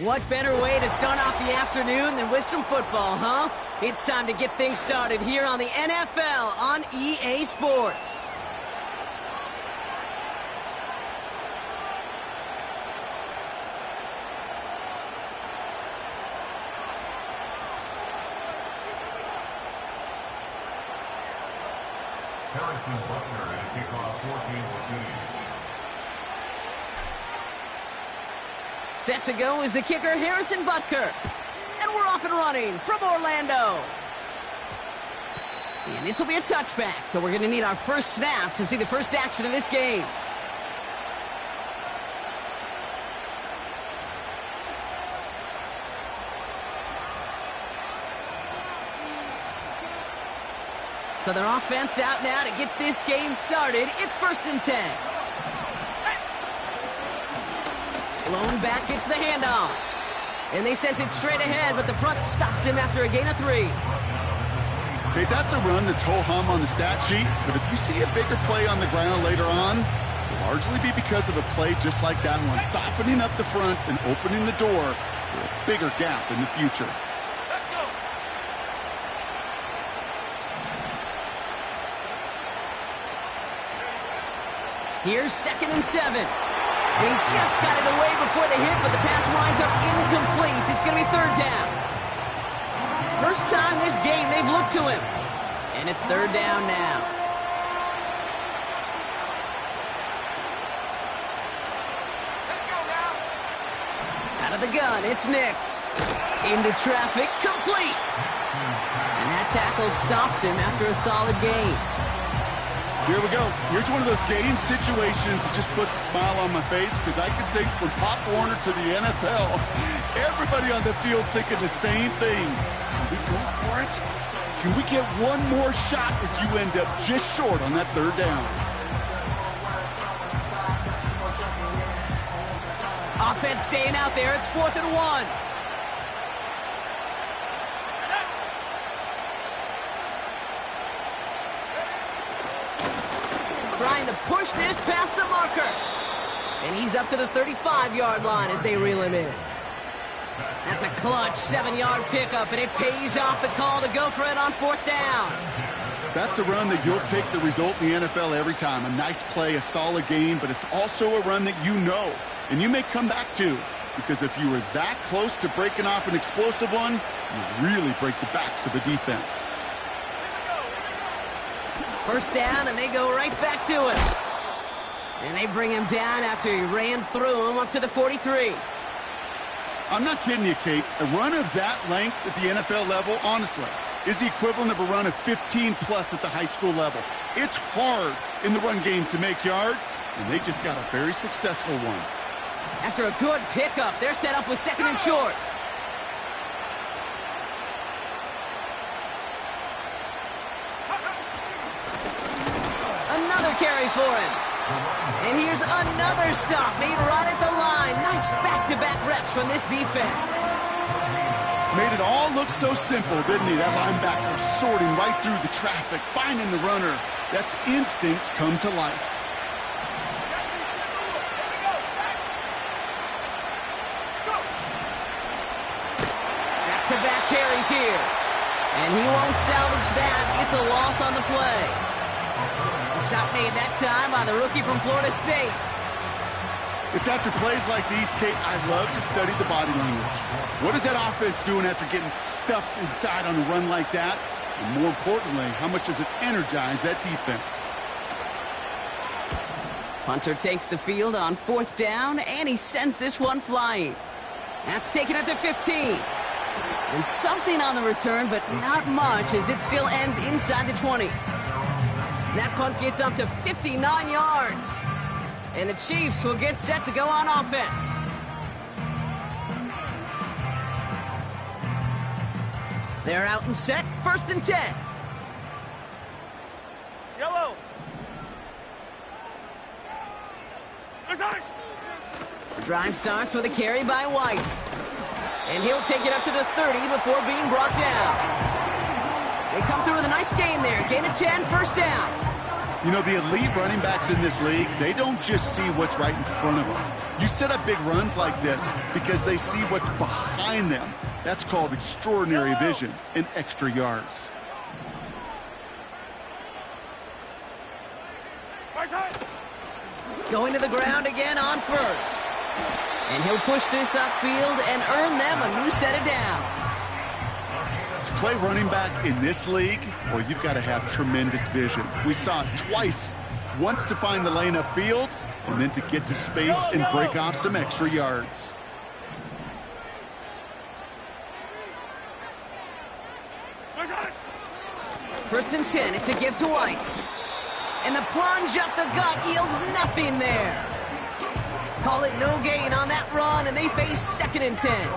What better way to start off the afternoon than with some football, huh? It's time to get things started here on the NFL on EA Sports. Harrison Butker to kick off 14-2. Set to go is the kicker, Harrison Butker. And we're off and running from Orlando. And this will be a touchback, so we're going to need our first snap to see the first action of this game. So their offense out now to get this game started. It's 1st and 10. Blown back gets the handoff. And they sent it straight ahead, but the front stops him after a gain of 3. Okay, that's a run that's ho-hum on the stat sheet, but if you see a bigger play on the ground later on, it'll largely be because of a play just like that one, softening up the front and opening the door for a bigger gap in the future. Here's 2nd and 7. He just got it away before the hit, but the pass winds up incomplete. It's going to be 3rd down. First time this game they've looked to him. And it's 3rd down now. Let's go now. Out of the gun, it's Nix. Into traffic, complete. And that tackle stops him after a solid gain. Here we go. Here's one of those game situations that just puts a smile on my face because I can think from Pop Warner to the NFL, everybody on the field thinking the same thing. Can we go for it? Can we get one more shot as you end up just short on that 3rd down? Offense staying out there. It's 4th and 1. Trying to push this past the marker. And he's up to the 35-yard line as they reel him in. That's a clutch 7-yard pickup, and it pays off the call to go for it on 4th down. That's a run that you'll take the result in the NFL every time. A nice play, a solid game, but it's also a run that you know, and you may come back to. Because if you were that close to breaking off an explosive one, you really break the backs of the defense. 1st down, and they go right back to him. And they bring him down after he ran through him up to the 43. I'm not kidding you, Kate. A run of that length at the NFL level, honestly, is the equivalent of a run of 15-plus at the high school level. It's hard in the run game to make yards, and they just got a very successful one. After a good pickup, they're set up with 2nd and short. Another carry for him. And here's another stop made right at the line. Nice back-to-back reps from this defense. Made it all look so simple, didn't he? That linebacker sorting right through the traffic, finding the runner. That's instinct come to life. Back-to-back carries here. And he won't salvage that. It's a loss on the play. Stop made that time by the rookie from Florida State. It's after plays like these, Kate, I love to study the body language. What is that offense doing after getting stuffed inside on a run like that? And more importantly, how much does it energize that defense? Hunter takes the field on 4th down, and he sends this one flying. That's taken at the 15. And something on the return, but not much, as it still ends inside the 20. That punt gets up to 59 yards. And the Chiefs will get set to go on offense. They're out and set, 1st and 10. Yellow. The drive starts with a carry by White. And he'll take it up to the 30 before being brought down. They come through with a nice gain there. Gain of 10, 1st down. You know, the elite running backs in this league, they don't just see what's right in front of them. You set up big runs like this because they see what's behind them. That's called extraordinary vision and extra yards. Going to the ground again on first. And he'll push this upfield and earn them a new set of downs. To play running back in this league, well, you've got to have tremendous vision. We saw it twice. Once to find the lane upfield, and then to get to space and break off some extra yards. First and 10, it's a give to White. And the plunge up the gut yields nothing there. Call it no gain on that run, and they face 2nd and 10.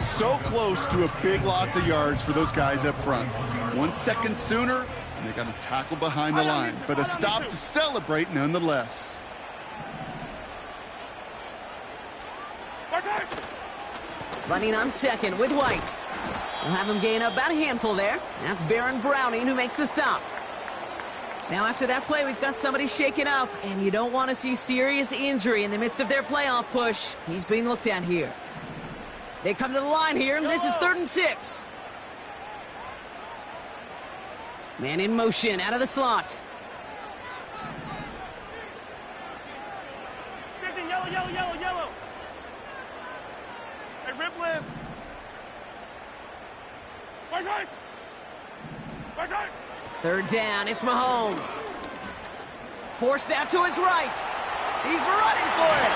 So close to a big loss of yards for those guys up front. 1 second sooner, and they got a tackle behind the line. But a stop to celebrate nonetheless. Running on 2nd with White. We'll have him gain about a handful there. That's Baron Browning who makes the stop. Now after that play, we've got somebody shaken up, and you don't want to see serious injury in the midst of their playoff push. He's being looked at here. They come to the line here, and this is 3rd and 6. Man in motion, out of the slot. Yellow. Hey, rip left. Right. 3rd down, it's Mahomes. Forced out to his right. He's running for it.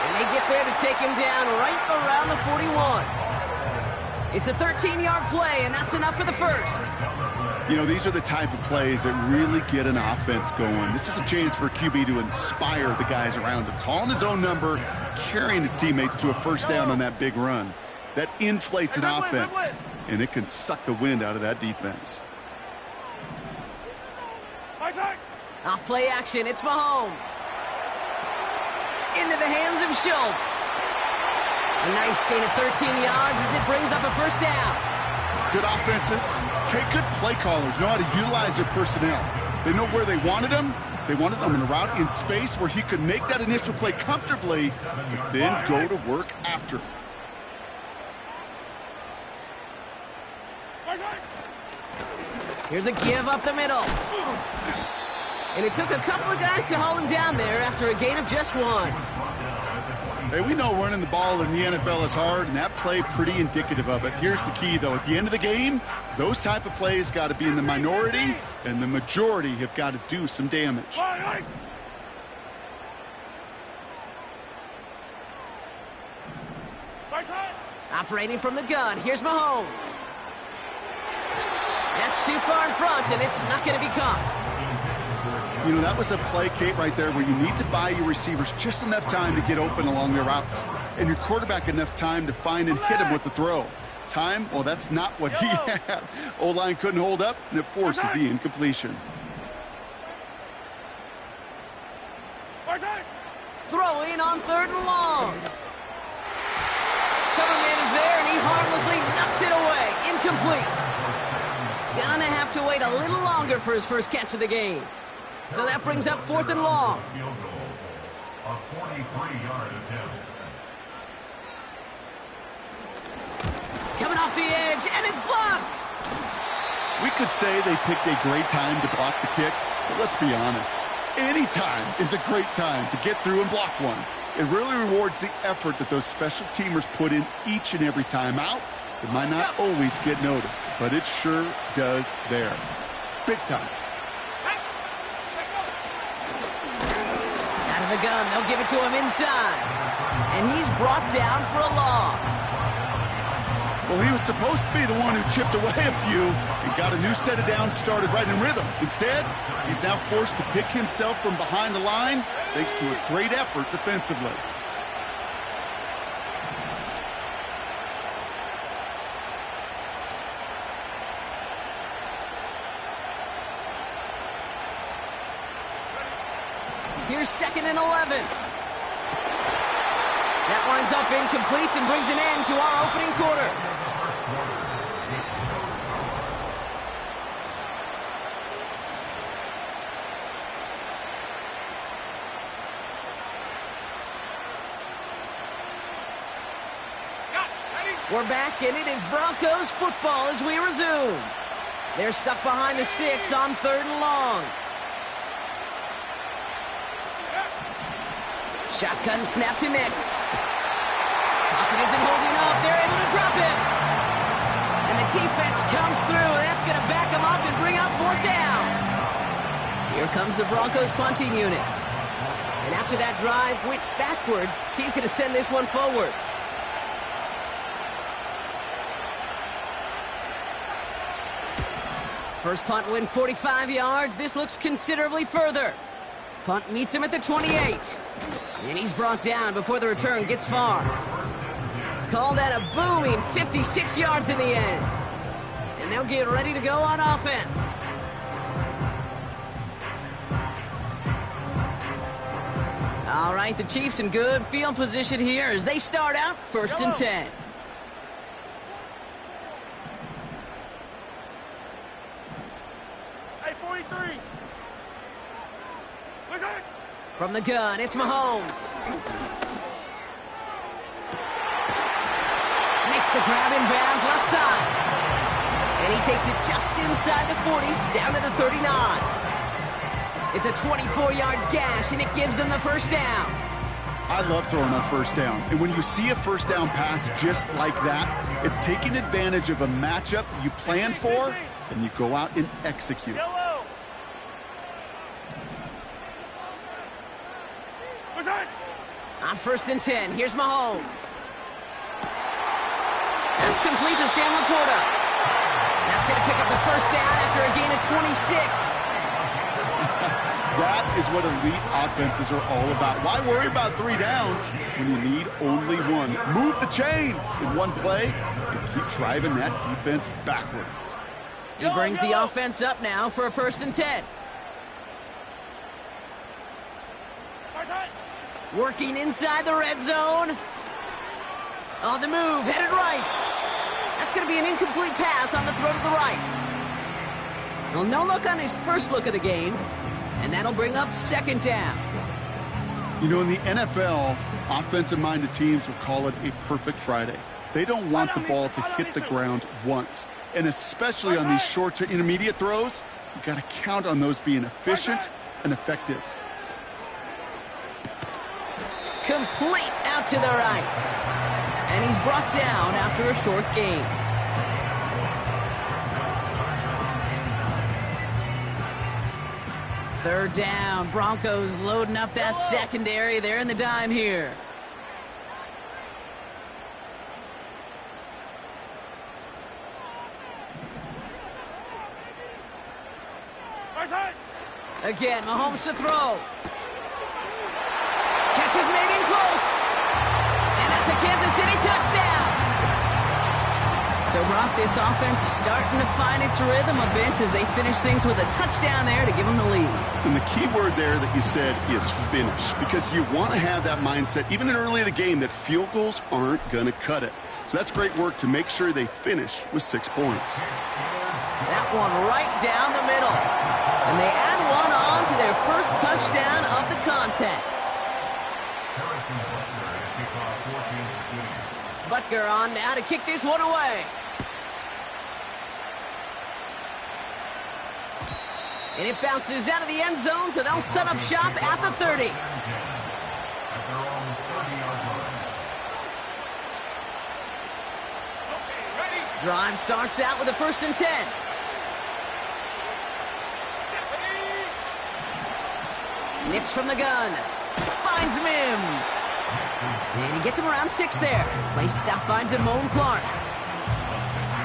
And they get there to take him down right around the 41. It's a 13-yard play, and that's enough for the first. You know, these are the type of plays that really get an offense going. This is a chance for QB to inspire the guys around him. Calling his own number, carrying his teammates to a first down on that big run. That inflates an offense, and it can suck the wind out of that defense. Off play action, it's Mahomes. Into the hands of Schultz. A nice gain of 13 yards as it brings up a first down. Good offenses. Okay, good play callers know how to utilize their personnel. They know where they wanted him. They wanted him in a route in space where he could make that initial play comfortably, but then go to work after. Here's a give up the middle. And it took a couple of guys to haul him down there after a gain of just 1. Hey, we know running the ball in the NFL is hard, and that play pretty indicative of it. Here's the key, though. At the end of the game, those type of plays got to be in the minority, and the majority have got to do some damage. Operating from the gun, here's Mahomes. That's too far in front, and it's not going to be caught. You know, that was a play, Kate, right there where you need to buy your receivers just enough time to get open along their routes, and your quarterback enough time to find and hit him with the throw. Time, well, that's not what he had. O-line couldn't hold up, and it forces the incompletion. Throwing on 3rd and long. Cover man is there, and he harmlessly knocks it away. Incomplete. Gonna have to wait a little longer for his first catch of the game. So that brings up 4th and long. Field goal. A 43-yard attempt. Coming off the edge, and it's blocked. We could say they picked a great time to block the kick, but let's be honest. Any time is a great time to get through and block one. It really rewards the effort that those special teamers put in each and every time out. It might not always get noticed, but it sure does there. Big time. Out of the gun, they'll give it to him inside. And he's brought down for a loss. Well, he was supposed to be the one who chipped away a few and got a new set of downs started right in rhythm. Instead, he's now forced to pick himself from behind the line thanks to a great effort defensively. Here's 2nd and 11. That winds up incomplete and brings an end to our opening quarter. We're back, and it is Broncos football as we resume. They're stuck behind the sticks on 3rd and long. Shotgun snap to Nix. Pocket isn't holding up. They're able to drop it. And the defense comes through. That's going to back them up and bring up 4th down. Here comes the Broncos punting unit. And after that drive went backwards, he's going to send this one forward. First punt win 45 yards. This looks considerably further. Punt meets him at the 28. And he's brought down before the return gets far. Call that a booming 56 yards in the end. And they'll get ready to go on offense. All right, the Chiefs in good field position here as they start out 1st and 10. From the gun, it's Mahomes. Makes the grab in bounds left side. And he takes it just inside the 40, down to the 39. It's a 24-yard gash, and it gives them the first down. I love throwing on 1st down. And when you see a 1st down pass just like that, it's taking advantage of a matchup you plan for, and you go out and execute. On 1st and 10, here's Mahomes. That's complete to Sam Laporta. That's going to pick up the first down after a gain of 26. That is what elite offenses are all about. Why worry about 3 downs when you need only 1? Move the chains in one play and keep driving that defense backwards. He brings the offense up now for a 1st and 10. Working inside the red zone. On the move, headed right. That's going to be an incomplete pass on the throw to the right. Well, no look on his first look of the game, and that'll bring up 2nd down. You know, in the NFL, offensive-minded teams will call it a perfect Friday. They don't want the ball to hit the ground once, and especially on these short to intermediate throws, you've got to count on those being efficient and effective. Complete out to the right. And he's brought down after a short gain. Third down. Broncos loading up that secondary. They're in the dime here. Again, Mahomes to throw. Catch is made in close. And that's a Kansas City touchdown. So, Brock, this offense starting to find its rhythm a bit as they finish things with a touchdown there to give them the lead. And the key word there that you said is finish, because you want to have that mindset, even early in the game, that field goals aren't going to cut it. So that's great work to make sure they finish with 6 points. That one right down the middle. And they add one on to their first touchdown of the contest. Butker on now to kick this one away. And it bounces out of the end zone, so they'll set up shop at the 30. Drive starts out with a 1st and 10. Nix from the gun. Finds Mims. And he gets him around 6 there. Play stopped by Damone Clark.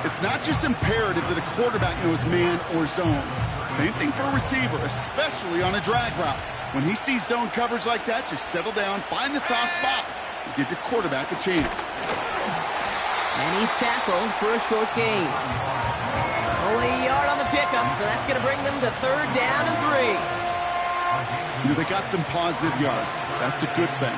It's not just imperative that a quarterback knows man or zone. Same thing for a receiver, especially on a drag route. When he sees zone coverage like that, just settle down, find the soft spot, and give your quarterback a chance. And he's tackled for a short gain. Only a yard on the pickup, so that's going to bring them to 3rd down and 3. You know, they got some positive yards. That's a good thing.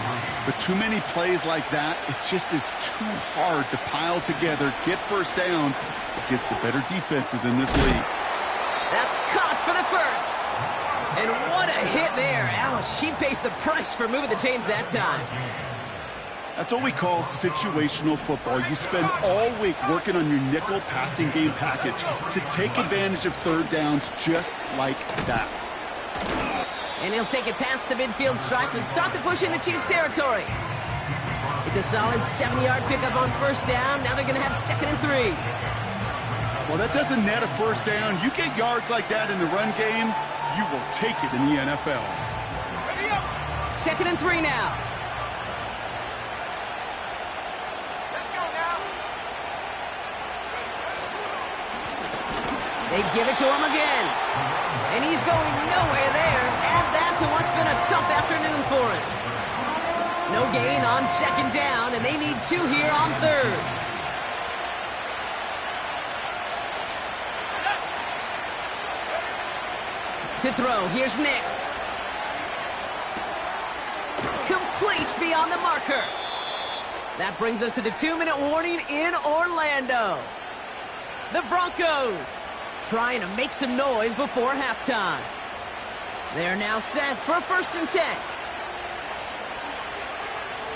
But too many plays like that, it just is too hard to pile together, get first downs against the better defenses in this league. That's caught for the first. And what a hit there. Alex, she pays the price for moving the chains that time. That's what we call situational football. You spend all week working on your nickel passing game package to take advantage of third downs just like that. And he'll take it past the midfield stripe and start the push into Chiefs territory. It's a solid 7-yard pickup on first down. Now they're going to have 2nd and 3. Well, that doesn't net a first down. You get yards like that in the run game, you will take it in the NFL. 2nd and 3 now. Let's go now. They give it to him again. And he's going nowhere there. Add that to what's been a tough afternoon for him. No gain on 2nd down, and they need 2 here on 3rd. To throw, here's Nix. Complete beyond the marker. That brings us to the 2-minute warning in Orlando. The Broncos trying to make some noise before halftime. They're now set for 1st and 10.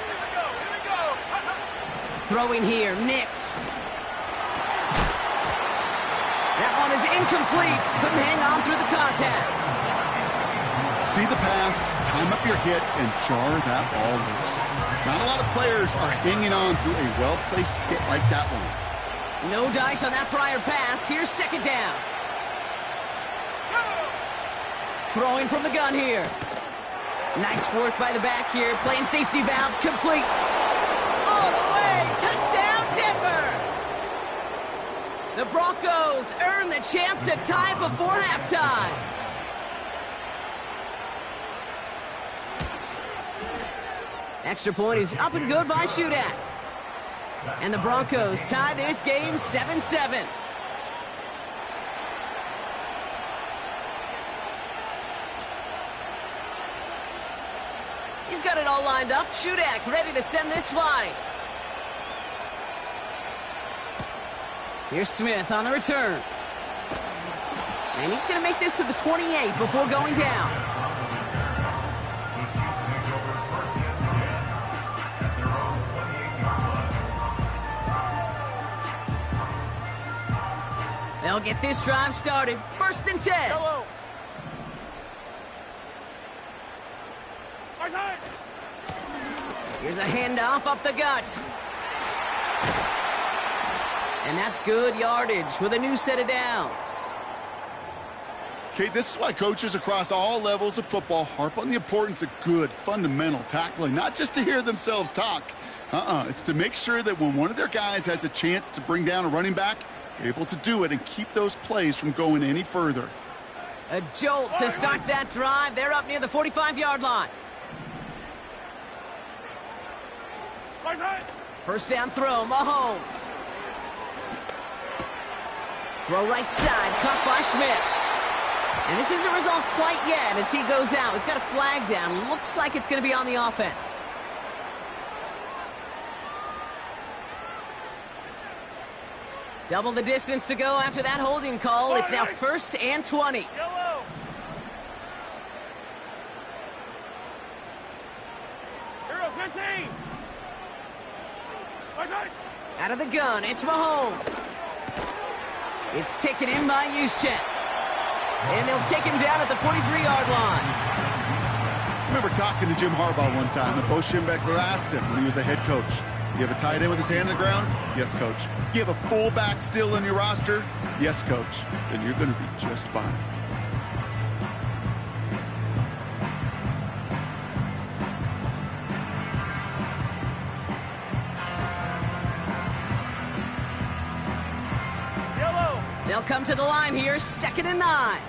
Here we go. Throwing here, Nix. That one is incomplete. Couldn't hang on through the contact. See the pass, time up your hit, and jar that ball loose. Not a lot of players are hanging on through a well-placed hit like that one. No dice on that prior pass. Here's 2nd down. Throwing from the gun here. Nice work by the back here. Playing safety valve complete. All the way. Touchdown, Denver. The Broncos earn the chance to tie before halftime. Extra point is up and good by Shudak. And the Broncos tie this game 7-7. He's got it all lined up. Shudak ready to send this flying. Here's Smith on the return. And he's going to make this to the 28 before going down. They'll get this drive started. 1st and 10. Yellow. My side. Here's a handoff up the gut. And that's good yardage with a new set of downs. Okay, this is why coaches across all levels of football harp on the importance of good, fundamental tackling, not just to hear themselves talk. It's to make sure that when one of their guys has a chance to bring down a running back, they're able to do it and keep those plays from going any further. A jolt to start that drive. They're up near the 45-yard line. My side. 1st down throw, Mahomes. Throw right side, caught by Smith. And this isn't resolved quite yet as he goes out. We've got a flag down. Looks like it's going to be on the offense. Double the distance to go after that holding call. It's now 1st and 20. Yellow. Hero 15. My side. Out of the gun, it's Mahomes. It's taken in by Juszczyk. And they'll take him down at the 43-yard line. I remember talking to Jim Harbaugh one time, and Bo Schembechler asked him when he was a head coach, you have a tight end with his hand on the ground? Yes, coach. You have a fullback still in your roster? Yes, coach. Then you're going to be just fine. Yellow. They'll come to the line here, 2nd and 9.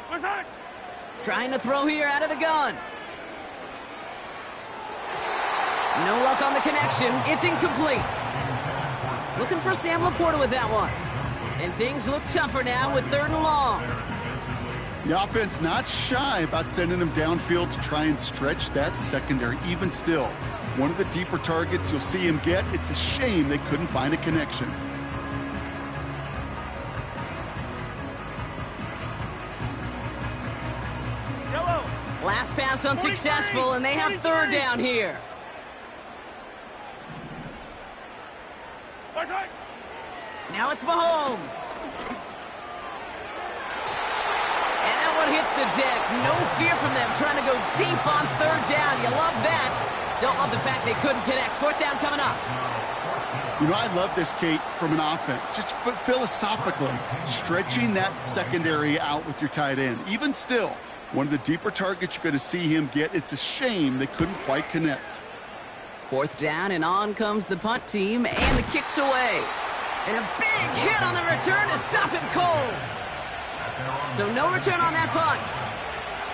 My side. Trying to throw here out of the gun. No luck on the connection. It's incomplete. Looking for Sam Laporta with that one. And things look tougher now with 3rd and long. The offense not shy about sending them downfield to try and stretch that secondary. Even still, one of the deeper targets you'll see him get. It's a shame they couldn't find a connection. Yellow. Last pass unsuccessful, and they have third down here. Now it's Mahomes. And that one hits the deck. No fear from them trying to go deep on third down. You love that. Don't love the fact they couldn't connect. Fourth down coming up. You know, I love this, Kate, from an offense. Just philosophically, stretching that secondary out with your tight end. Even still, one of the deeper targets you're going to see him get. It's a shame they couldn't quite connect. Fourth down, and on comes the punt team, and the kick's away. And a big hit on the return to stop him cold. So no return on that punt.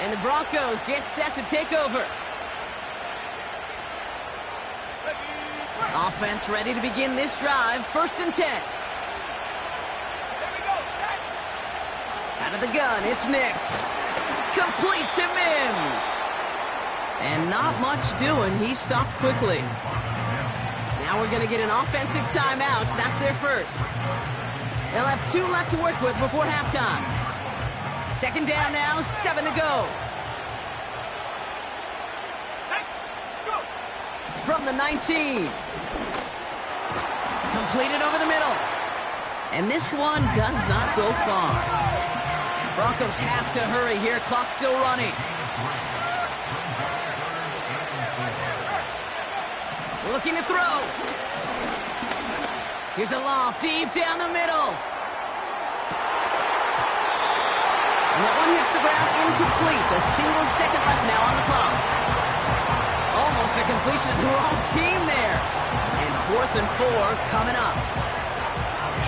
And the Broncos get set to take over. Offense ready to begin this drive. 1st and 10. Out of the gun, it's Nix. Complete to Mims. And not much doing. He stopped quickly. Now we're going to get an offensive timeout. That's their first. They'll have 2 left to work with before halftime. 2nd down now, 7 to go. From the 19. Completed over the middle. And this one does not go far. Broncos have to hurry here. Clock's still running. Looking to throw. Here's a loft deep down the middle. And that one hits the ground incomplete. A single second left now on the clock. Almost a completion of the wrong team there. And 4th and 4 coming up.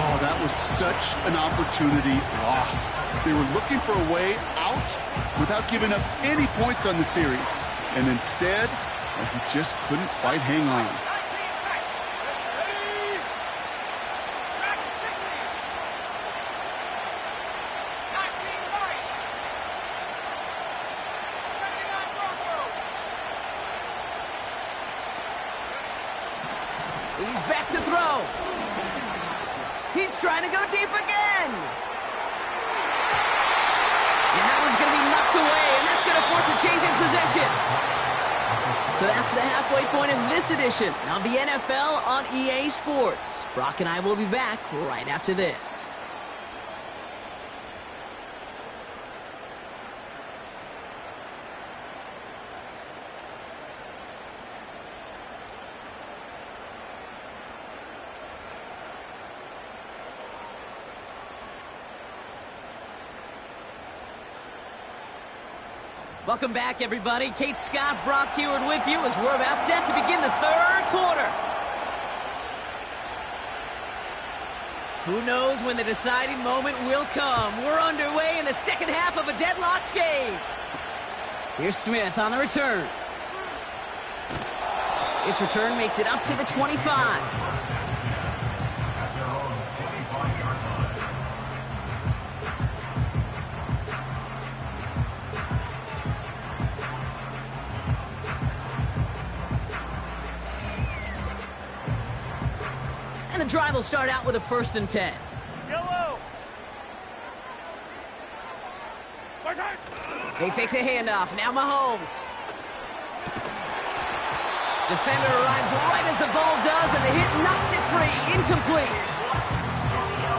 Oh, that was such an opportunity lost. They were looking for a way out without giving up any points on the series. And instead, he just couldn't quite hang on. He's back to throw. He's trying to go deep again. And that one's going to be knocked away, and that's going to force a change in possession. So that's the halfway point of this edition of the NFL on EA Sports. Brock and I will be back right after this. Welcome back, everybody. Kate Scott, Brock Huard with you as we're about set to begin the 3rd quarter. Who knows when the deciding moment will come? We're underway in the 2nd half of a deadlocked game. Here's Smith on the return. This return makes it up to the 25. And the drive will start out with a 1st and 10. Yellow. They fake the handoff. Now Mahomes. Defender arrives right as the ball does, and the hit knocks it free. Incomplete.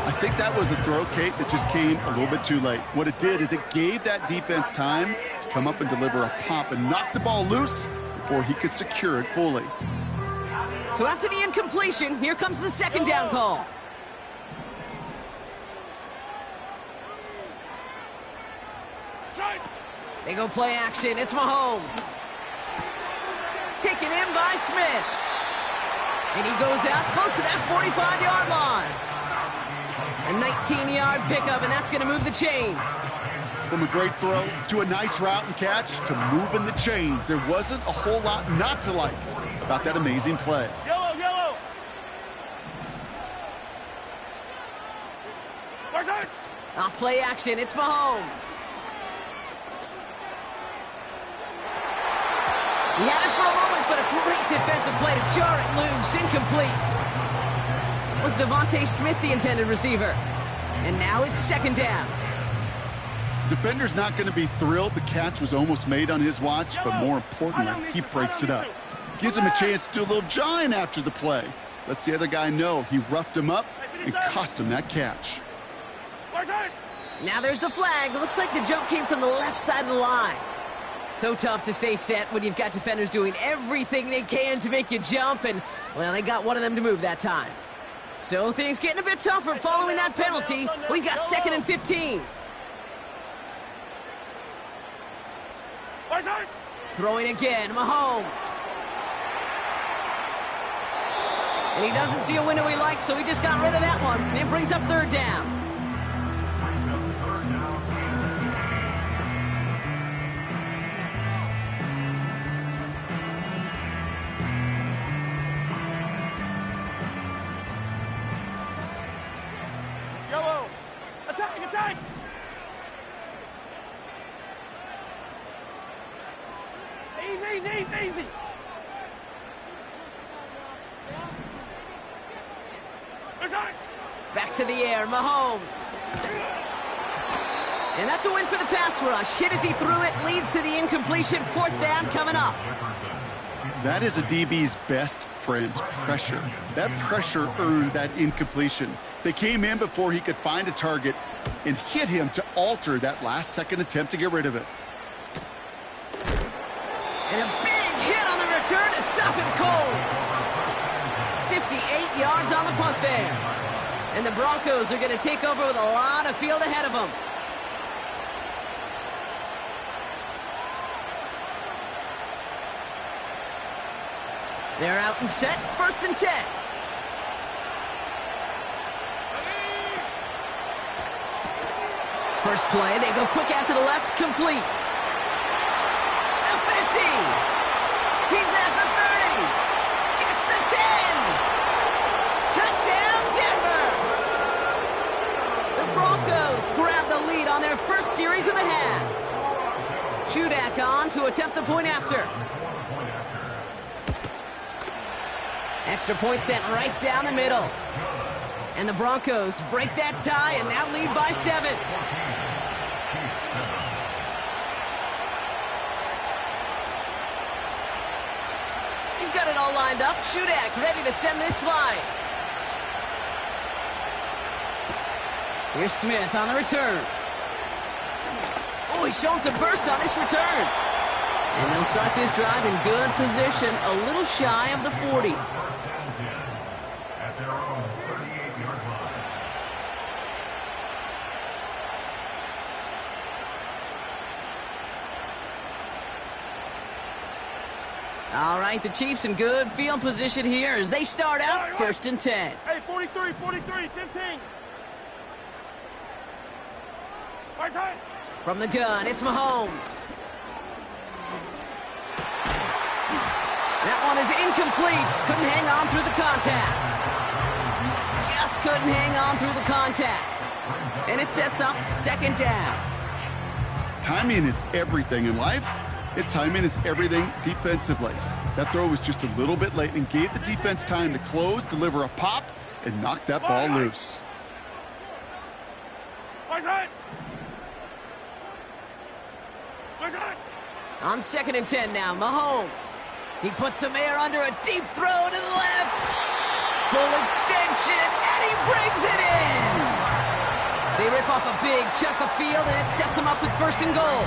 I think that was a throw, Kate, that just came a little bit too late. What it did is it gave that defense time to come up and deliver a pop and knock the ball loose before he could secure it fully. So after the incompletion, here comes the 2nd down call. They go play action. It's Mahomes. Taken in by Smith. And he goes out close to that 45-yard line. A 19-yard pickup, and that's going to move the chains. From a great throw to a nice route and catch to moving the chains. There wasn't a whole lot not to like about that amazing play. Yellow, yellow. Off play action, it's Mahomes. He had it for a moment, but a great defensive play to jar it loose. Incomplete. Was Devontae Smith the intended receiver? And now it's 2nd down. Defender's not going to be thrilled the catch was almost made on his watch, but more importantly, he breaks it up. Gives him a chance to do a little jawing after the play. Lets the other guy know he roughed him up and cost him that catch. Now there's the flag. Looks like the jump came from the left side of the line. So tough to stay set when you've got defenders doing everything they can to make you jump, and, well, they got one of them to move that time. So things getting a bit tougher following that penalty. We've got 2nd and 15. Throwing again, Mahomes. And he doesn't see a window he likes, so he just got rid of that one. And brings up 3rd down. Yellow. Attack, attack. Easy. Back to the air, Mahomes. And that's a win for the pass rush. Hit as he threw it, leads to the incompletion. 4th down coming up. That is a DB's best friend, pressure. That pressure earned that incompletion. They came in before he could find a target and hit him to alter that last-second attempt to get rid of it. And a big hit on the return to stop him cold. 58 yards on the punt there. And the Broncos are going to take over with a lot of field ahead of them. They're out and set, 1st and 10. First play, they go quick out to the left, complete. The 50. He's at the 30. Gets the 10. Touchdown, Denver. The Broncos grab the lead on their first series of the half. Shudak on to attempt the point after. Extra point sent right down the middle. And the Broncos break that tie and now lead by 7. He's got it all lined up. Shudak ready to send this fly. Here's Smith on the return. Oh, he's showing some burst on this return. And they'll start this drive in good position, a little shy of the 40. At their own 38-yard line. All right, the Chiefs in good field position here as they start out 1st and 10. Hey, 43, 15. From the gun, it's Mahomes. That one is incomplete. Couldn't hang on through the contact. Just couldn't hang on through the contact. And it sets up 2nd down. Timing is everything in life. Timing is everything defensively. That throw was just a little bit late and gave the defense time to close, deliver a pop, and knock that ball loose. On 2nd and 10 now, Mahomes. He puts some air under a deep throw to the left. Full extension, and he brings it in. They rip off a big chunk of field, and it sets them up with 1st and goal.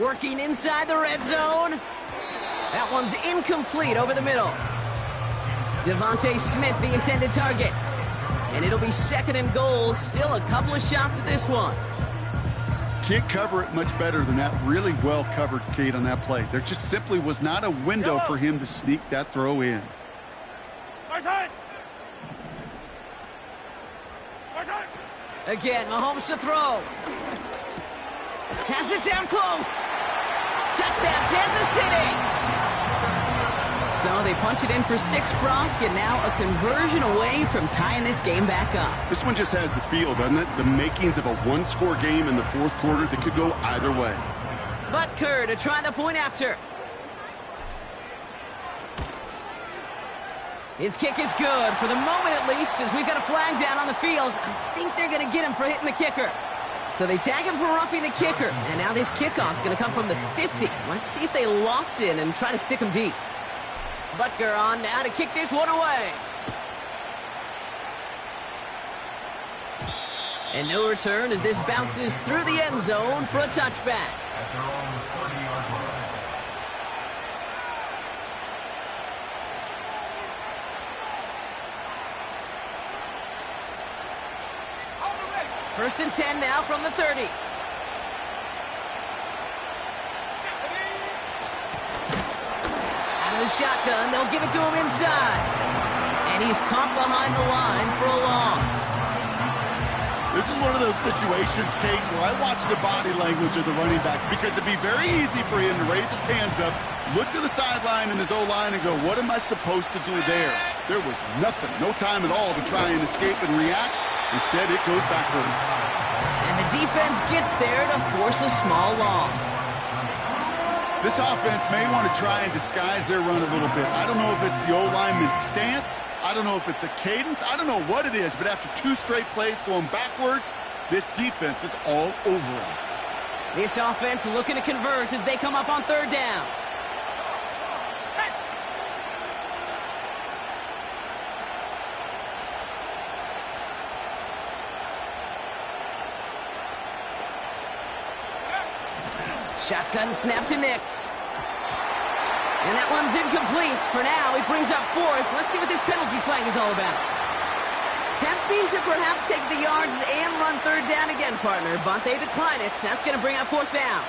Working inside the red zone. That one's incomplete over the middle. Devontae Smith, the intended target. And it'll be 2nd and goal. Still a couple of shots at this one. Can't cover it much better than that. Really well covered, Kate, on that play. There just simply was not a window for him to sneak that throw in. Again, Mahomes to throw. Has it down close. Touchdown, Kansas City. So they punch it in for 6, Brock, and now a conversion away from tying this game back up. This one just has the feel, doesn't it? The makings of a one-score game in the fourth quarter that could go either way. Butker to try the point after. His kick is good, for the moment at least, as we've got a flag down on the field. I think they're going to get him for hitting the kicker. So they tag him for roughing the kicker, and now this kickoff's going to come from the 50. Let's see if they loft in and try to stick him deep. Butker on now to kick this one away. And no return as this bounces through the end zone for a touchback. At their own 30-yard line. First and 10 now from the 30. Out of the shotgun, they'll give it to him inside. And he's caught behind the line for a loss. This is one of those situations, Kate, where I watch the body language of the running back because it'd be very easy for him to raise his hands up, look to the sideline in his O-line and go, what am I supposed to do there? There was nothing, no time at all to try and escape and react. Instead, it goes backwards. And the defense gets there to force a small loss. This offense may want to try and disguise their run a little bit. I don't know if it's the O-lineman's stance. I don't know if it's a cadence. I don't know what it is, but after 2 straight plays going backwards, this defense is all over them. This offense looking to convert as they come up on 3rd down. Shotgun snap to Nix. And that one's incomplete. For now, he brings up 4th. Let's see what this penalty flag is all about. Tempting to perhaps take the yards and run 3rd down again, partner, but they decline it. That's going to bring up 4th down.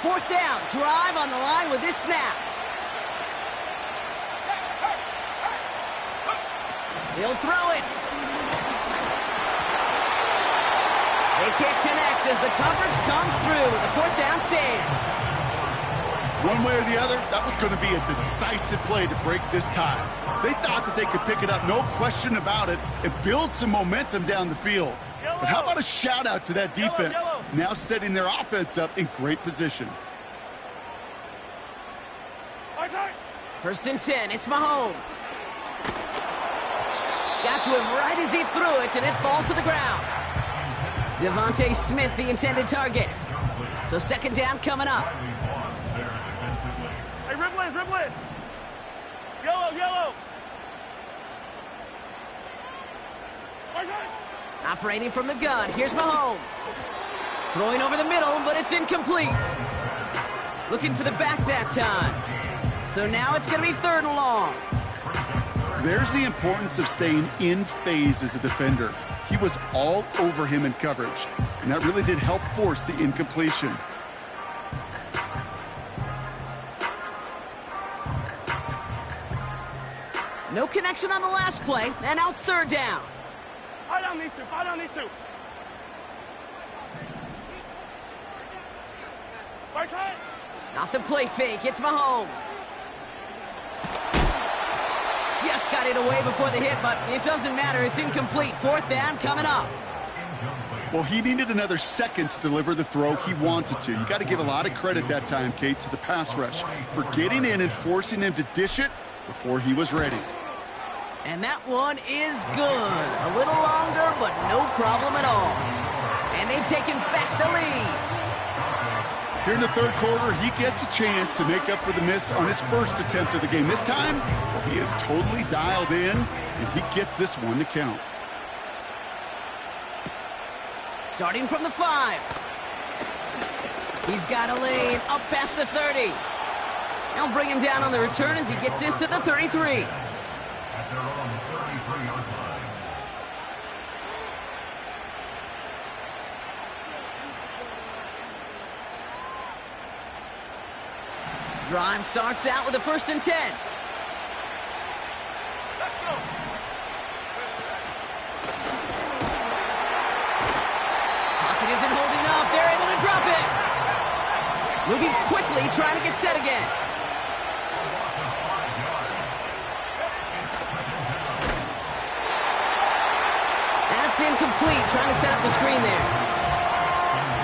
Fourth down, drive on the line with this snap. He'll throw it. They can't connect as the coverage comes through. The 4th down stands. One way or the other, that was going to be a decisive play to break this tie. They thought that they could pick it up, no question about it, and build some momentum down the field. But how about a shout-out to that defense, now setting their offense up in great position. First and 10, it's Mahomes. Got to him right as he threw it, and it falls to the ground. Devontae Smith, the intended target. So 2nd down coming up. Hey, Ripley, Ripley. Yellow, yellow. Operating from the gun, here's Mahomes. Throwing over the middle, but it's incomplete. Looking for the back that time. So now it's going to be 3rd and long. There's the importance of staying in phase as a defender. He was all over him in coverage, and that really did help force the incompletion. No connection on the last play, and now it's 3rd down. Fight on these two, fight on these two. Right side. Off the play fake, it's Mahomes. Just got it away before the hit, but it doesn't matter. It's incomplete. 4th down coming up. Well, he needed another second to deliver the throw he wanted to. You got to give a lot of credit that time, Kate, to the pass rush for getting in and forcing him to dish it before he was ready. And that one is good. A little longer, but no problem at all. And they've taken back the lead. Here in the 3rd quarter, he gets a chance to make up for the miss on his first attempt of the game. This time, well, he is totally dialed in, and he gets this one to count. Starting from the 5. He's got a lane up past the 30. They'll bring him down on the return as he gets this to the 33. At their own 33-yard line. Drive starts out with a 1st and 10. Let's go. Pocket isn't holding up. They're able to drop it. Moving quickly, trying to get set again. That's incomplete, trying to set up the screen there.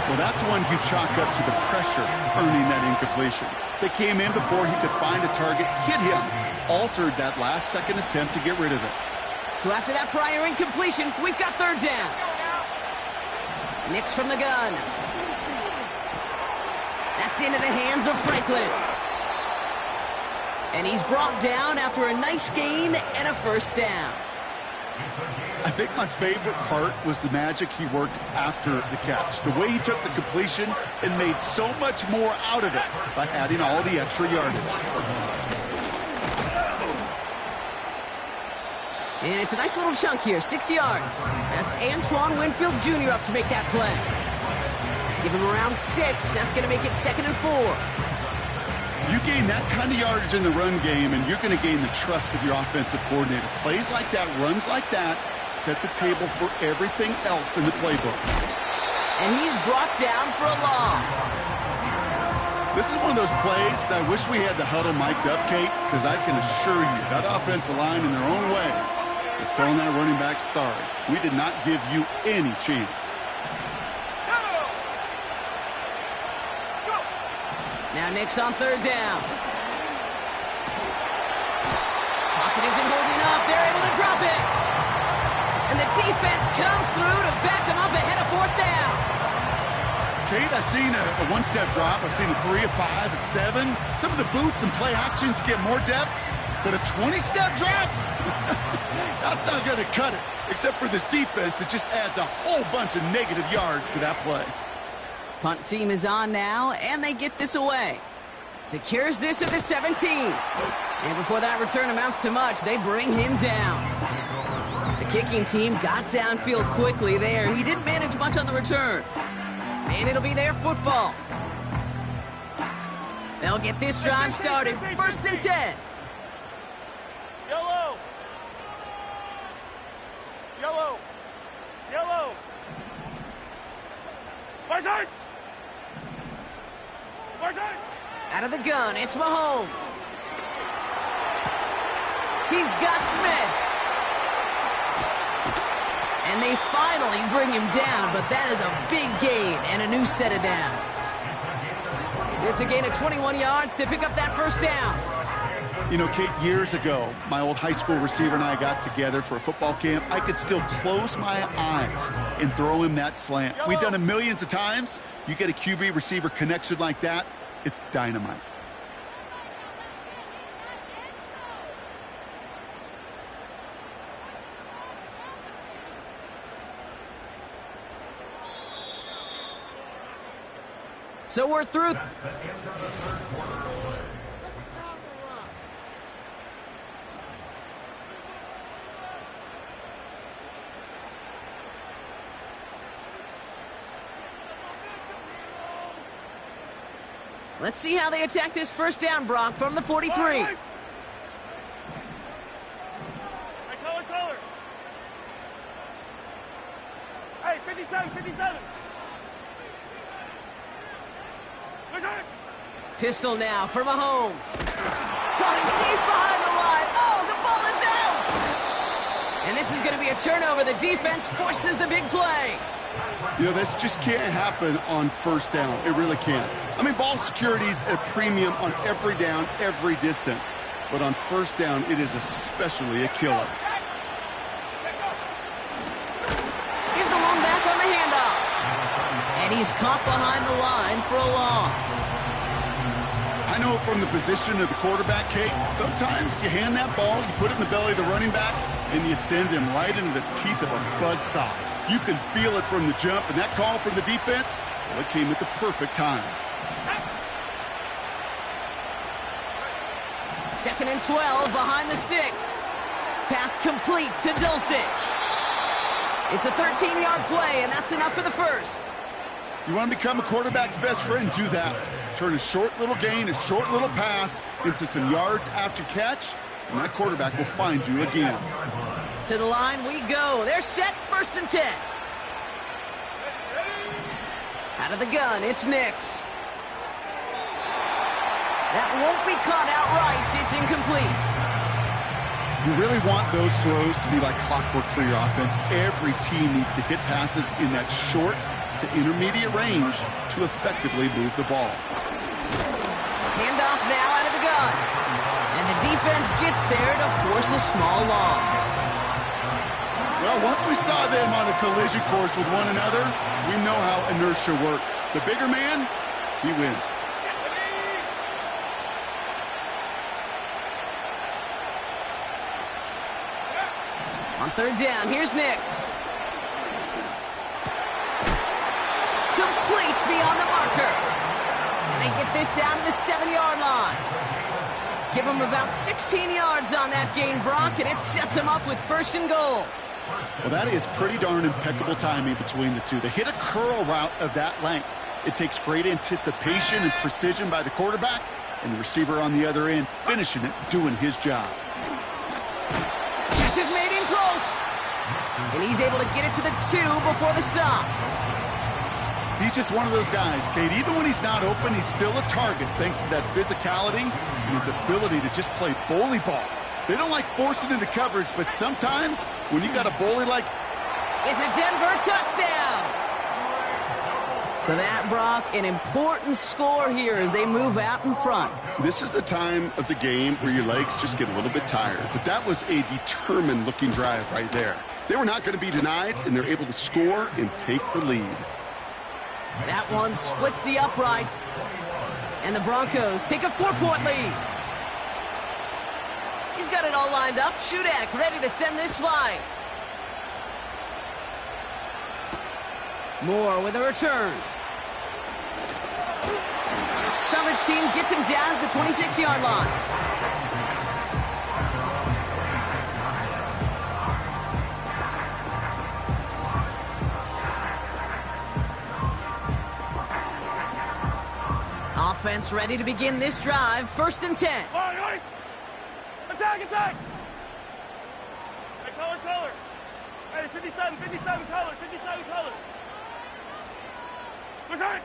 Well, that's one you chalk up to the pressure earning that incompletion. They came in before he could find a target, hit him, altered that last-second attempt to get rid of it. So after that prior incompletion, we've got third down. Nix from the gun. That's into the hands of Franklin. And he's brought down after a nice gain and a first down. I think my favorite part was the magic he worked after the catch. The way he took the completion and made so much more out of it by adding all the extra yardage. And it's a nice little chunk here, 6 yards. That's Antoine Winfield Jr. up to make that play. Give him around 6. That's going to make it 2nd and 4. You gain that kind of yardage in the run game, and you're going to gain the trust of your offensive coordinator. Plays like that, runs like that, set the table for everything else in the playbook. And he's brought down for a loss. This is one of those plays that I wish we had the huddle mic'd up, Kate, because I can assure you that offensive line in their own way is telling that running back, sorry, we did not give you any chance. Now Nix on third down. Pocket isn't holding up. They're able to drop it. And the defense comes through to back them up ahead of fourth down. Kate, I've seen a one-step drop. I've seen a 3, a 5, a 7. Some of the boots and play actions get more depth, but a 20-step drop? That's not going to cut it, except for this defense that just adds a whole bunch of negative yards to that play. Punt team is on now, and they get this away. Secures this at the 17. And before that return amounts to much, they bring him down. The kicking team got downfield quickly there. He didn't manage much on the return. And it'll be their football. They'll get this drive started. 1st and 10. Yellow. Yellow. Yellow. My side. My side. Out of the gun, it's Mahomes. He's got Smith. And they finally bring him down, but that is a big gain and a new set of downs. It's a gain of 21 yards to pick up that first down. You know, Kate, years ago, my old high school receiver and I got together for a football camp. I could still close my eyes and throw him that slant. We've done it millions of times. You get a QB receiver connection like that, it's dynamite. So we're through. Let's see how they attack this first down, Brock, from the 43. Hey, taller. Hey, 57, 57. My side. Pistol now for Mahomes. Caught him deep behind the line. Oh, the ball is out! And this is going to be a turnover. The defense forces the big play. You know, this just can't happen on first down. It really can't. I mean, ball security's a premium on every down, every distance. But on first down, it is especially a killer. Here's the one back on the handoff. And he's caught behind the line for a loss. I know from the position of the quarterback, Kate, sometimes you hand that ball, you put it in the belly of the running back, and you send him right into the teeth of a buzzsaw. You can feel it from the jump, and that call from the defense, well, it came at the perfect time. 2nd and 12 behind the sticks. Pass complete to Dulcich. It's a 13-yard play, and that's enough for the first. You want to become a quarterback's best friend? Do that. Turn a short little gain, a short little pass into some yards after catch, and that quarterback will find you again. To the line we go. They're set, 1st and 10. Out of the gun, it's Nix. That won't be caught outright. It's incomplete. You really want those throws to be like clockwork for your offense. Every team needs to hit passes in that short to intermediate range to effectively move the ball. Handoff now out of the gun. And the defense gets there to force a small loss. Well, once we saw them on a collision course with one another, we know how inertia works. The bigger man, he wins. On 3rd down, here's Nix. Complete beyond the marker. And they get this down to the 7-yard line. Give them about 16 yards on that gain, Brock, and it sets them up with 1st and goal. Well, that is pretty darn impeccable timing between the two. They hit a curl route of that length. It takes great anticipation and precision by the quarterback, and the receiver on the other end finishing it, doing his job. Catch is made in close. And he's able to get it to the 2 before the stop. He's just one of those guys, Kate. Even when he's not open, he's still a target thanks to that physicality and his ability to just play bully ball. They don't like forcing into coverage, but sometimes when you got a bully like... It's a Denver touchdown. So that, Brock, an important score here as they move out in front. This is the time of the game where your legs just get a little bit tired. But that was a determined-looking drive right there. They were not going to be denied, and they're able to score and take the lead. That one splits the uprights. And the Broncos take a 4-point lead. He's got it all lined up. Shudak ready to send this flight. Moore with a return. Coverage team gets him down at the 26-yard line. Offense ready to begin this drive. 1st and 10. All right. Attack, attack. Hey, color. Hey, 57 colors, 57 colors. Return.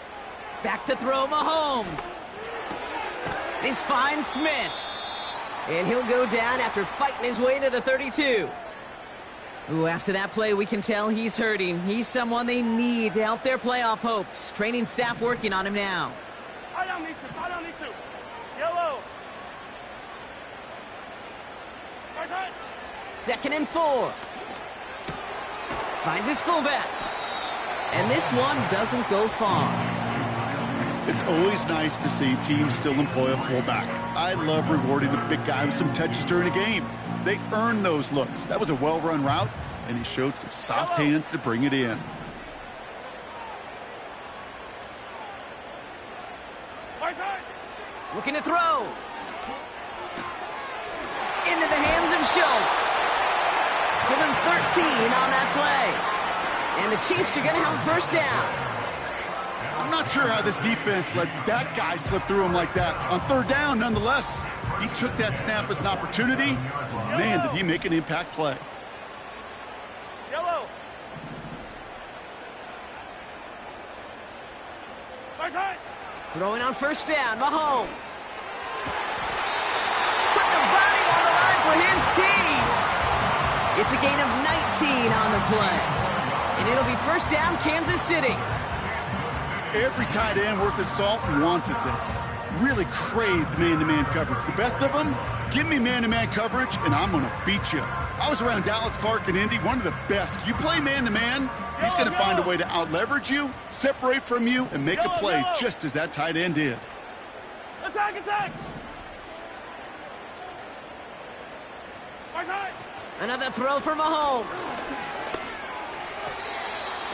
Back to throw Mahomes. This finds Smith. And he'll go down after fighting his way to the 32. Ooh, after that play, we can tell he's hurting. He's someone they need to help their playoff hopes. Training staff working on him now. I don't need to. Yellow. 2nd and 4. Finds his fullback. And this one doesn't go far. It's always nice to see teams still employ a fullback. I love rewarding a big guy with some touches during a game. They earn those looks. That was a well-run route, and he showed some soft hands to bring it in. Looking to throw. Into the hands of Schultz. Give him 13 on that play. And the Chiefs are going to have a 1st down. I'm not sure how this defense let that guy slip through him like that. On 3rd down, nonetheless, he took that snap as an opportunity. Man, did he make an impact play. Yellow. Throwing on 1st down, Mahomes. Put the body on the line for his team. It's a gain of 19 on the play. And it'll be 1st down, Kansas City. Every tight end worth his salt wanted this. Really craved man-to-man coverage. The best of them, give me man-to-man coverage, and I'm going to beat you. I was around Dallas Clark and Indy, one of the best. You play man-to-man, he's going to find a way to out-leverage you, separate from you, and make a play just as that tight end did. Attack! Another throw for Mahomes.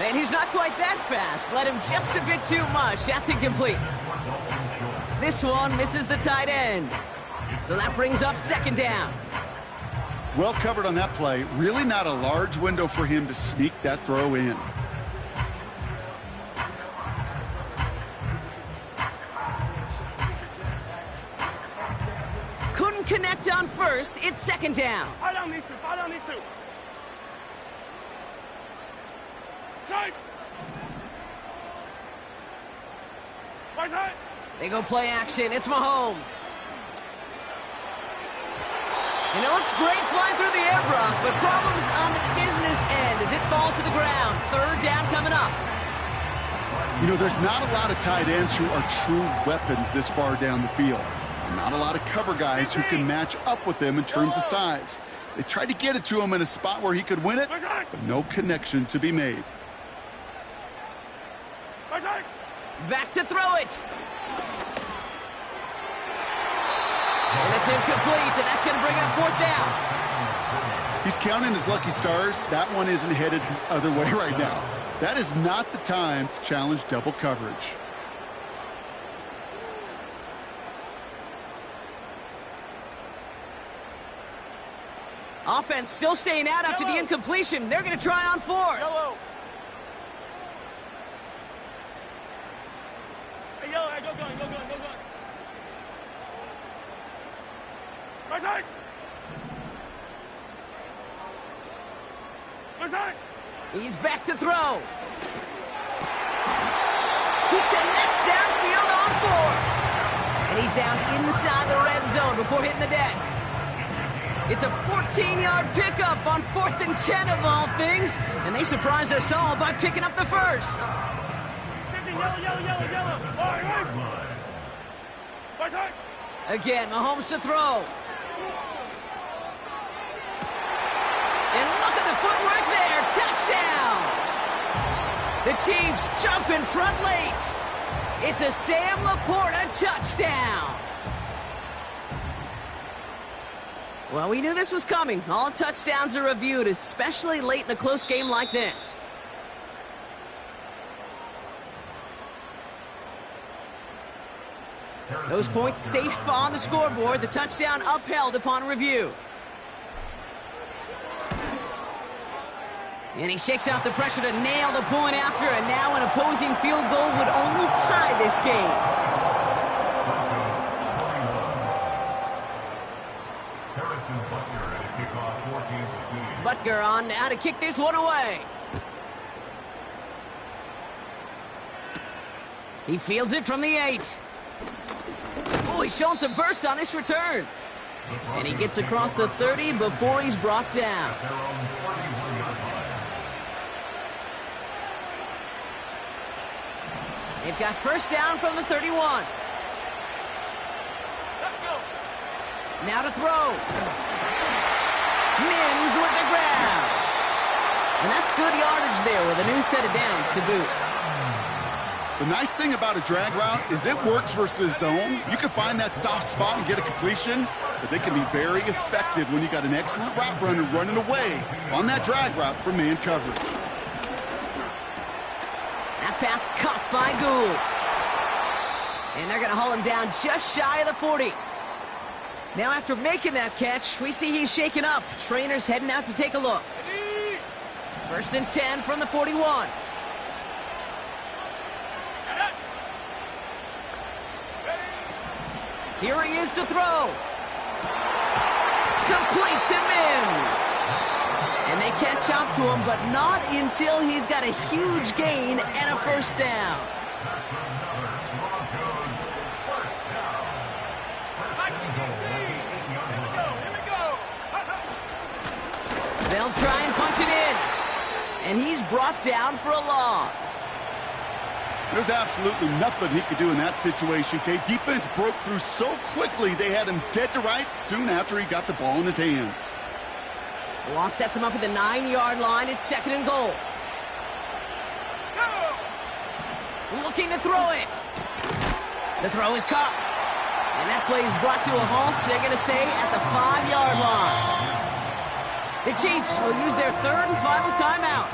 And he's not quite that fast. Let him just a bit too much. That's incomplete. This one misses the tight end. So that brings up 2nd down. Well covered on that play. Really not a large window for him to sneak that throw in. first, it's second down. Fire down these two. Fire down these two. Side. Right side. They go play action. It's Mahomes. And it looks great flying through the air, Brock, but problems on the business end as it falls to the ground. Third down coming up. You know, there's not a lot of tight ends who are true weapons this far down the field. Not a lot of cover guys who can match up with them in terms of size. They tried to get it to him in a spot where he could win it, but no connection to be made. Right side. Back to throw it. And it's incomplete, and that's going to bring up fourth down. He's counting his lucky stars. That one isn't headed the other way right now. That is not the time to challenge double coverage. Offense still staying out after the incompletion. They're going to try on fourth. Yellow. Hey, yellow. Hey, go gun. Go gun. Go gun. Right side. Right side. He's back to throw. He connects downfield on fourth. And he's down inside the red zone before hitting the deck. It's a 14-yard pickup on 4th and 10 of all things. And they surprised us all by picking up the first. Yellow. Right side. Again, Mahomes to throw. And look at the footwork there. Touchdown. The Chiefs jump in front late. It's a Sam Laporta touchdown. Well, we knew this was coming. All touchdowns are reviewed, especially late in a close game like this. Those points safe on the scoreboard. The touchdown upheld upon review. And he shakes out the pressure to nail the point after, and now an opposing field goal would only tie this game. Harrison Butker at a kickoff for Kansas City. Butker on now to kick this one away. He fields it from the 8. Oh, he's showing some burst on this return. And he gets across the 30 before he's brought down. Their own 41-yard line. They've got first down from the 31. Let's go. Now to throw. Mims with the grab. And that's good yardage there with a new set of downs to boot. The nice thing about a drag route is it works versus zone. You can find that soft spot and get a completion, but they can be very effective when you got an excellent route runner running away on that drag route for man coverage. That pass caught by Gould. And they're going to haul him down just shy of the 40. Now after making that catch, we see he's shaken up. Trainer's heading out to take a look. First and 10 from the 41. Here he is to throw. Complete to Mims. And they catch up to him, but not until he's got a huge gain and a first down. They'll try and punch it in. And he's brought down for a loss. There's absolutely nothing he could do in that situation, Kate. Defense broke through so quickly, they had him dead to rights soon after he got the ball in his hands. The loss sets him up at the 9-yard line. It's second and goal. Looking to throw it. The throw is caught. And that play is brought to a halt, they're going to say, at the 5-yard line. The Chiefs will use their third and final timeout.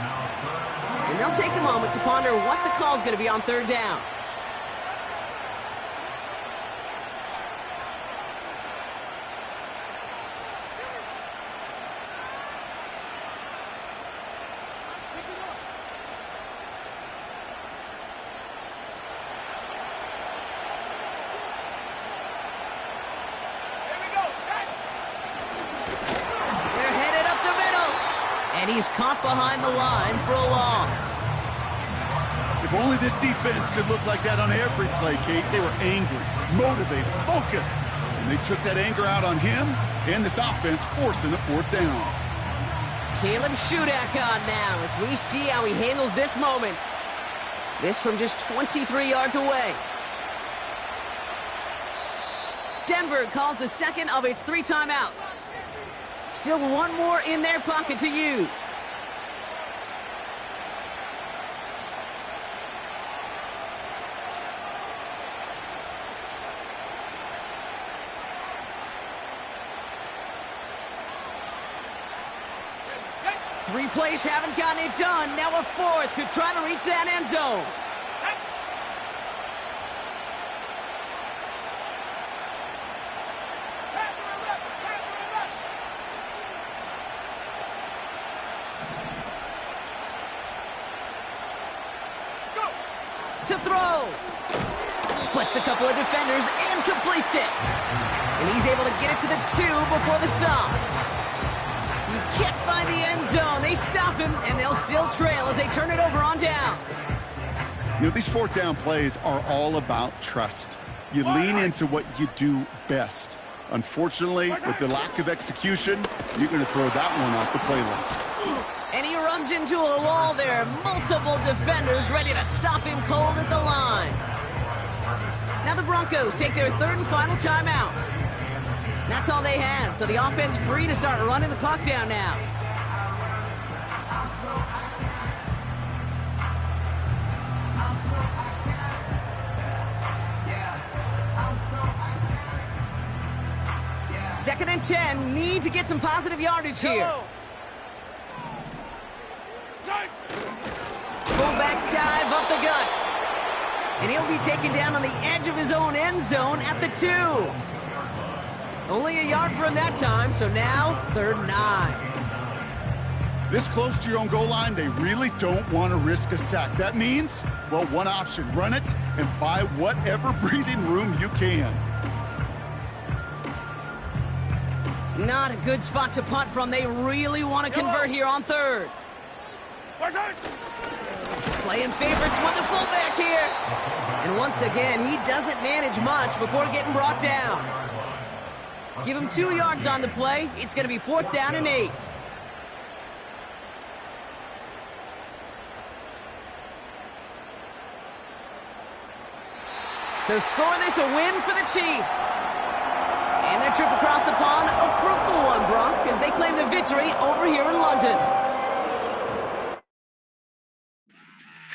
And they'll take a moment to ponder what the call is going to be on third down. And he's caught behind the line for a loss. If only this defense could look like that on every play, Kate. They were angry, motivated, focused. And they took that anger out on him and this offense, forcing a fourth down. Caleb Shudak on now as we see how he handles this moment. This from just 23 yards away. Denver calls the second of its 3 timeouts. Still one more in their pocket to use. Three plays haven't gotten it done. Now a fourth to try to reach that end zone. To throw. Splits a couple of defenders and completes it. And he's able to get it to the 2 before the stop. He can't find the end zone. They stop him, and they'll still trail as they turn it over on downs. You know, these fourth down plays are all about trust. You lean into what you do best. Unfortunately, with the lack of execution, you're going to throw that one off the playlist. And he runs into a wall there. Multiple defenders ready to stop him cold at the line. Now the Broncos take their 3rd and final timeout. That's all they had, so the offense free to start running the clock down now. Second and 10, need to get some positive yardage here. Fullback dive up the gut. And he'll be taken down on the edge of his own end zone at the 2. Only a yard for him that time, so now 3rd and 9. This close to your own goal line, they really don't want to risk a sack. That means, well, one option, run it and buy whatever breathing room you can. Not a good spot to punt from. They really want to convert here on 3rd. Playing favorites with the fullback here. And once again, he doesn't manage much before getting brought down. Give him 2 yards on the play. It's going to be 4th down and 8. So score this a win for the Chiefs. And their trip across the pond, a fruitful one, Bronk, as they claim the victory over here in London.